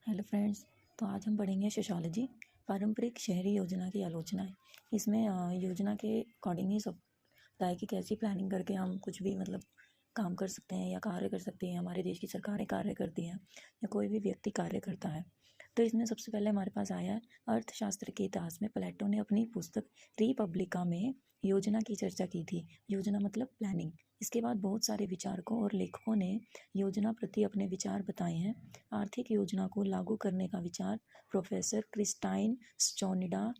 Hello friends. तो आज हम पढ़ेंगे सोशियोलॉजी, पारंपरिक शहरी योजना की आलोचना है। इसमें योजना के अकॉर्डिंग ही सब होता है कि कैसी प्लानिंग करके हम कुछ भी मतलब काम कर सकते हैं या कार्य कर सकते हैं। हमारे देश की सरकारें कार्य करती हैं या कोई भी व्यक्ति कार्य करता है। तो इसमें सबसे पहले हमारे पास आया है अर्थशास्त्र के इतिहास में प्लेटो ने अपनी पुस्तक रिपब्लिका में योजना की चर्चा की थी। योजना मतलब प्लानिंग। इसके बाद बहुत सारे विचारकों और लेखकों ने योजना प्रति अपने विचार बताए हैं। आर्थिक योजना को लागू करने का विचार प्रोफेसर क्रिस्टाइन स्टोनिडा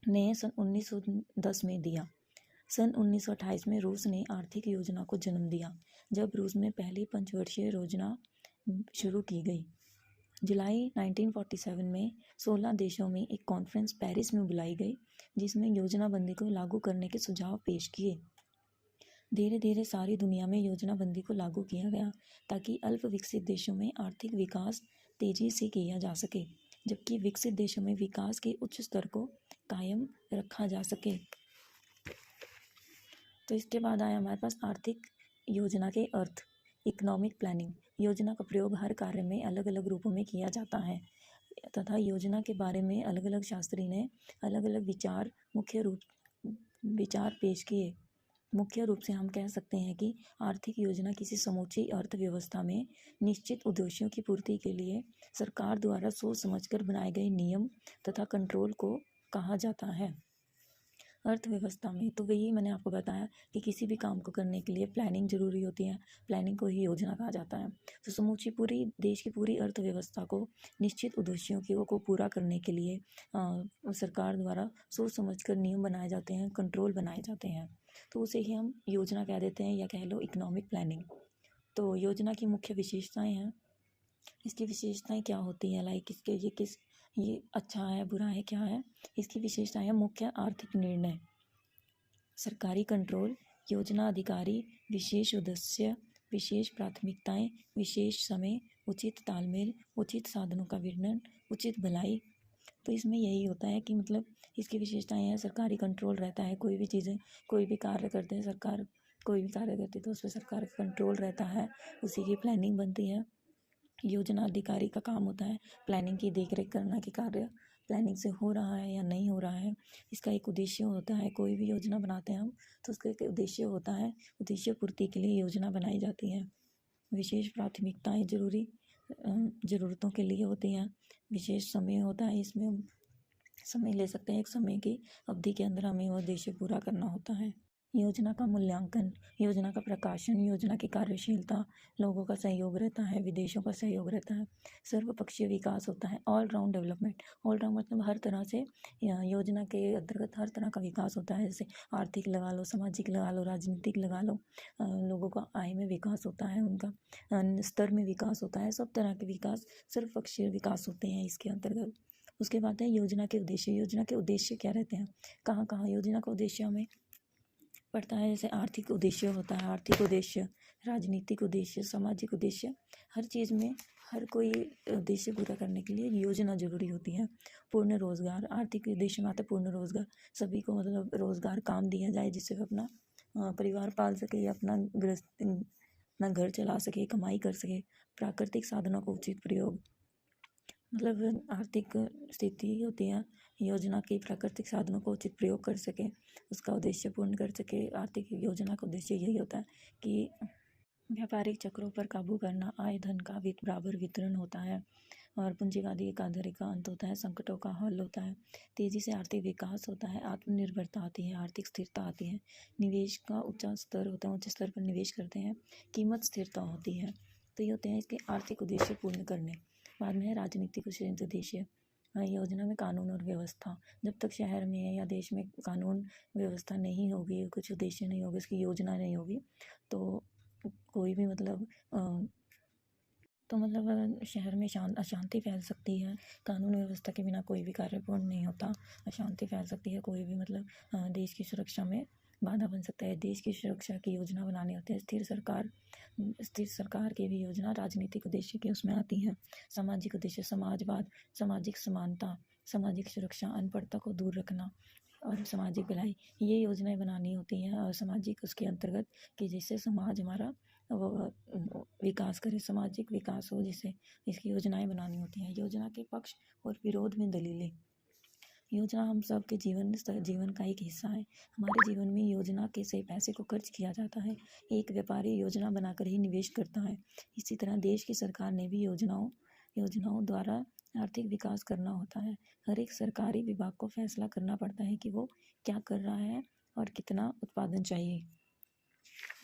ने सन 1910 में दिया। सन 1928 में रूस ने आर्थिक योजना को जन्म दिया, जब रूस में पहली पंचवर्षीय योजना शुरू की गई। जुलाई 1947 में 16 देशों में एक कॉन्फ्रेंस पेरिस में बुलाई गई, जिसमें योजनाबंदी को लागू करने के सुझाव पेश किए। धीरे धीरे सारी दुनिया में योजनाबंदी को लागू किया गया ताकि अल्प विकसित देशों में आर्थिक विकास तेजी से किया जा सके, जबकि विकसित देशों में विकास के उच्च स्तर को कायम रखा जा सके। तो इसके बाद आया हमारे पास आर्थिक योजना के अर्थ। Economic planning. योजना का प्रयोग हर कार्य में अलग अलग रूपों में किया जाता है तथा योजना के बारे में अलग अलग शास्त्री ने अलग अलग विचार पेश किए। मुख्य रूप से हम कह सकते हैं कि आर्थिक योजना किसी समूची अर्थव्यवस्था में निश्चित उद्देश्यों की पूर्ति के लिए सरकार द्वारा सोच समझकर बनाए गए नियम तथा कंट्रोल को कहा जाता है। अर्थव्यवस्था में तो वही मैंने आपको बताया कि किसी भी काम को करने के लिए प्लानिंग जरूरी होती है। प्लानिंग को ही योजना कहा जाता है। तो समूची पूरी देश की पूरी अर्थव्यवस्था को निश्चित उद्देश्यों को पूरा करने के लिए सरकार द्वारा सोच समझकर नियम बनाए जाते हैं, कंट्रोल बनाए जाते हैं। तो उसे ही हम योजना कह देते हैं या कह लो इकोनॉमिक प्लानिंग। तो योजना की मुख्य विशेषताएं हैं। इसकी विशेषताएं क्या होती है, लाइक ये अच्छा है बुरा है क्या है। इसकी विशेषताएं है मुख्य आर्थिक निर्णय, सरकारी कंट्रोल, योजना अधिकारी, विशेष उद्देश्य, विशेष प्राथमिकताएं, विशेष समय, उचित तालमेल, उचित साधनों का वर्णन, उचित भलाई। तो इसमें यही होता है कि मतलब इसकी विशेषताएं हैं। सरकारी कंट्रोल रहता है, कोई भी चीज़ें कोई भी कार्य करते हैं सरकार, कोई भी कार्य करती है तो उस पर सरकार का कंट्रोल रहता है, उसी की प्लानिंग बनती है। योजना अधिकारी का काम होता है प्लानिंग की देखरेख करना कि कार्य प्लानिंग से हो रहा है या नहीं हो रहा है। इसका एक उद्देश्य होता है, कोई भी योजना बनाते हैं हम तो उसका एक उद्देश्य होता है, उद्देश्य पूर्ति के लिए योजना बनाई जाती है। विशेष प्राथमिकताएं ज़रूरतों के लिए होती हैं। विशेष समय होता है, इसमें हम समय ले सकते हैं, एक समय की अवधि के अंदर हमें वह उद्देश्य पूरा करना होता है। योजना का मूल्यांकन, योजना का प्रकाशन, योजना की कार्यशीलता, लोगों का सहयोग रहता है, विदेशों का सहयोग रहता है, सर्वपक्षीय विकास होता है, all round development. All round मतलब हर तरह से योजना के अंतर्गत हर तरह का विकास होता है, जैसे आर्थिक लगा लो, सामाजिक लगा लो, राजनीतिक लगा लो। लोगों का आय में विकास होता है, उनका स्तर में विकास होता है, सब तरह के विकास सर्वपक्षीय विकास होते हैं इसके अंतर्गत। उसके बाद है योजना के उद्देश्य। योजना के उद्देश्य क्या रहते हैं, कहाँ कहाँ योजना का उद्देश्य हमें पड़ता है। जैसे आर्थिक उद्देश्य होता है, आर्थिक उद्देश्य, राजनीतिक उद्देश्य, सामाजिक उद्देश्य, हर चीज़ में हर कोई उद्देश्य पूरा करने के लिए योजना जरूरी होती है। पूर्ण रोजगार, आर्थिक उद्देश्य में आता है पूर्ण रोजगार, सभी को मतलब रोजगार काम दिया जाए जिससे वो अपना परिवार पाल सके या अपना घर चला सके, कमाई कर सके। प्राकृतिक साधनों का उचित प्रयोग, मतलब आर्थिक स्थिति होती है योजना की प्राकृतिक साधनों को उचित प्रयोग कर सके, उसका उद्देश्य पूर्ण कर सके। आर्थिक योजना का उद्देश्य यही होता है कि व्यापारिक चक्रों पर काबू करना, आय धन का बराबर वितरण होता है और पूंजीवादी एकाधारी का अंत होता है, संकटों का हल होता है, तेजी से आर्थिक विकास होता है, आत्मनिर्भरता आती है, आर्थिक स्थिरता आती है, निवेश का उच्च स्तर होता है, उच्च स्तर पर निवेश करते हैं, कीमत स्थिरता होती है। तो ये होते हैं इसके आर्थिक उद्देश्य पूर्ण करने। बाद में है राजनीतिक उद्देश्य। योजना में कानून और व्यवस्था, जब तक शहर में या देश में कानून व्यवस्था नहीं होगी, कुछ उद्देश्य नहीं होगी, उसकी योजना नहीं होगी तो कोई भी मतलब शहर में अशांति फैल सकती है। कानून व्यवस्था के बिना कोई भी कार्य पूर्ण नहीं होता, अशांति फैल सकती है, कोई भी मतलब देश की सुरक्षा में बाधा बन सकता है। देश की सुरक्षा की योजना बनानी होती है। स्थिर सरकार की भी योजना राजनीतिक उद्देश्य की उसमें आती है। सामाजिक उद्देश्य, समाजवाद, सामाजिक समानता, सामाजिक सुरक्षा, अनपढ़ता को दूर रखना और सामाजिक भलाई, ये योजनाएं बनानी होती हैं और सामाजिक उसके अंतर्गत कि जिससे समाज हमारा विकास करे, सामाजिक विकास हो, जिसे इसकी योजनाएं बनानी होती हैं। योजना के पक्ष और विरोध में दलीलें। योजना हम सब के जीवन का एक हिस्सा है। हमारे जीवन में योजना के से पैसे को खर्च किया जाता है। एक व्यापारी योजना बनाकर ही निवेश करता है। इसी तरह देश की सरकार ने भी योजनाओं द्वारा आर्थिक विकास करना होता है। हर एक सरकारी विभाग को फैसला करना पड़ता है कि वो क्या कर रहा है और कितना उत्पादन चाहिए।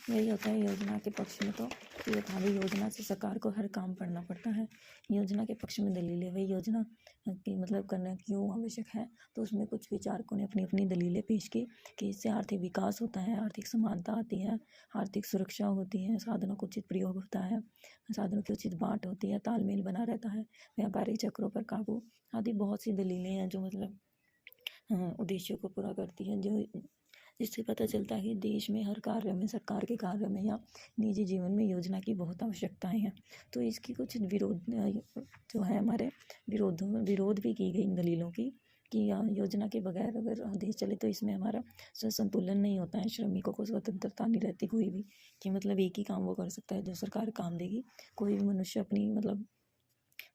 यही होता है योजना के पक्ष में। तो ये था भी, योजना से सरकार को हर काम करना पड़ता है। योजना के पक्ष में दलीलें, वही योजना की मतलब करना क्यों आवश्यक है। तो उसमें कुछ विचारकों ने अपनी अपनी दलीलें पेश की कि इससे आर्थिक विकास होता है, आर्थिक समानता आती है, आर्थिक सुरक्षा होती है, साधनों का उचित प्रयोग होता है, साधनों की उचित बांट होती है, तालमेल बना रहता है, व्यापारिक चक्रों पर काबू आदि बहुत सी दलीलें हैं जो मतलब उद्देश्यों को पूरा करती हैं। जिससे पता चलता है कि देश में हर कार्य में, सरकार के कार्य में या निजी जीवन में योजना की बहुत आवश्यकताएं हैं। तो इसकी कुछ विरोध जो है हमारे विरोध भी की गई इन दलीलों की कि योजना के बगैर अगर देश चले तो इसमें हमारा संतुलन नहीं होता है। श्रमिकों को स्वतंत्रता नहीं रहती कोई भी, कि मतलब एक ही काम वो कर सकता है जो सरकार काम देगी। कोई भी मनुष्य अपनी मतलब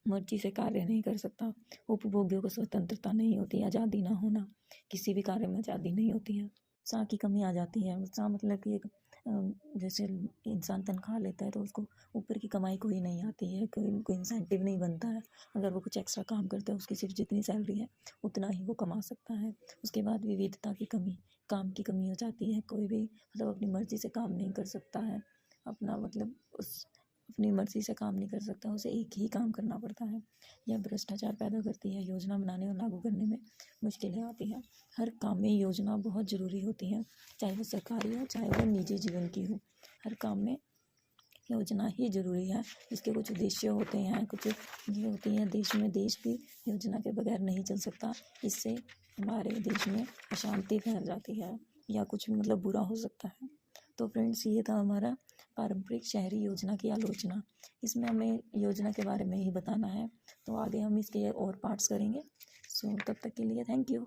मर्जी से कार्य नहीं कर सकता। उपभोगियों को स्वतंत्रता नहीं होती, आज़ादी ना होना, किसी भी कार्य में आज़ादी नहीं होती है। उत्साह की कमी आ जाती है। उत्साह मतलब कि एक जैसे इंसान तनख्वाह लेता है तो उसको ऊपर की कमाई कोई नहीं आती है, कोई इंसेंटिव नहीं बनता है। अगर वो कुछ एक्स्ट्रा काम करता है, उसकी सिर्फ जितनी सैलरी है उतना ही वो कमा सकता है। उसके बाद विविधता की कमी, काम की कमी हो जाती है। कोई भी मतलब अपनी मर्जी से काम नहीं कर सकता है, अपना मतलब अपनी मर्जी से काम नहीं कर सकता, उसे एक ही काम करना पड़ता है। यह भ्रष्टाचार पैदा करती है। योजना बनाने और लागू करने में मुश्किलें आती हैं। हर काम में योजना बहुत ज़रूरी होती है, चाहे वो सरकारी हो चाहे वो निजी जीवन की हो। हर काम में योजना ही ज़रूरी है। इसके कुछ उद्देश्य होते हैं, कुछ ये होती हैं। देश भी योजना के बगैर नहीं चल सकता। इससे हमारे देश में अशांति फैल जाती है या कुछ मतलब बुरा हो सकता है। तो फ्रेंड्स, ये था हमारा पारंपरिक शहरी योजना की आलोचना। इसमें हमें योजना के बारे में ही बताना है, तो आगे हम इसके और पार्ट्स करेंगे। सो तब तक के लिए थैंक यू।